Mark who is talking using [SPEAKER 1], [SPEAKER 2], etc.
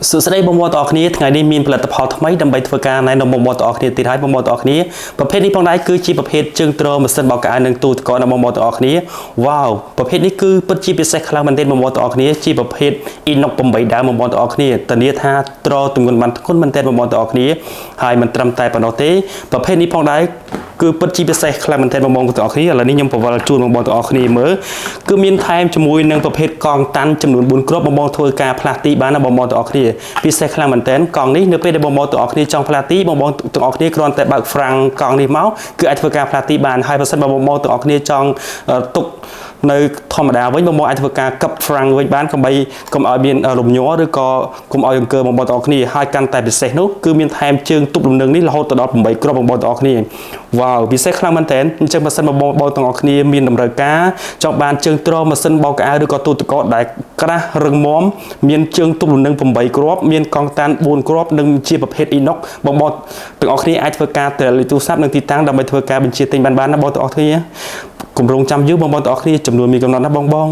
[SPEAKER 1] สุดท้ายบอมบอลต่อគ្នាថ្ងៃនេះមានផលិតផលថ្មីដើម្បីធ្វើការណែនាំបอมបอลต่อគ្នាទៀតហើយបอมបอลต่อគ្នាប្រភេទនេះផងដែរគឺជាប្រភេទជើងទ្រម៉ាស៊ីនបោកកៅអៅនិងទូទឹកកករបស់បอมបอลต่อគ្នាវ៉ាវប្រភេទនេះគឺពិតជាពិសេសខ្លាំងមែនទែនបอมបอลต่อគ្នាជាប្រភេទ Inox 8 ដើមបอមបอลต่อគ្នាធានាថាទ្រទម្ងន់បានធ្ងន់មែនទែនបอมបอลต่อគ្នាហើយមិនត្រឹមតែប៉ុណ្ណោះទេប្រភេទនេះផងដែរគឺពិតជាពិសេសខ្លាំងមែនទែនបងប្អូនទាំងអស់គ្នាឥឡូវនេះខ្ញុំបង្វិលជូនបងប្អូនទាំងអស់គ្នាមើលគឺមានថែមជាមួយនឹងប្រភេទកងតាន់ចំនួន4គ្រាប់បងប្អូនធ្វើការផ្លាស់ទីបានណាបងប្អូនទាំងអស់គ្នាពិសេសខ្លាំងមែនទែនកងនេះនៅពេលដែលបងប្អូនទាំងអស់គ្នាចង់ផ្លាស់ទីបងប្អូនទាំងអស់គ្នាគ្រាន់តែបើកហ្វ្រាំងកងនេះមកគឺអាចធ្វើការផ្លាស់ទីបានហើយបើសិនបងប្អូនទាំងអស់គ្នាចង់ទុកនៅធម្មតាវិញបងប្អូនអាចធ្វើការកឹបហ្វ្រាំងវិញបានកុំឲ្យមានរំញ័រឬក៏កុំឲ្យអង្គើបងប្អូនទាំងអស់គ្នាហើយកាន់តែពិសេសនោះគឺមានថែមជើងទប់លំនឹងនេះរហូតដល់8គ្រាប់បងប្អូនទាំងអស់គ្នាវ៉ាវពិសេសខ្លាំងមែនទែនអញ្ចឹងបើសិនបងប្អូនទាំងអស់គ្នាមានតម្រូវការចង់បានជើងទ្រម៉ាស៊ីនបោកកៅអៅឬក៏ទូទឹកកកដែលក្រាស់រឹងមាំមានជើងទប់លំនឹង8គ្រាប់មានកងតាន4គ្រាប់និងជាប្រភេទ Inox បងប្អូនទាំងអស់គ្នាអាចធ្វើការទៅលេខទូរស័ព្ទនិងទីតាំងដើម្បីធ្វើការបញ្ជាទិញបានណាបងប្អូនទាំងអស់គ្នាគម្រោងចាំយូរបងប្អូនទាំងអស់គ្នាចំនួនមានកំណត់ណាបង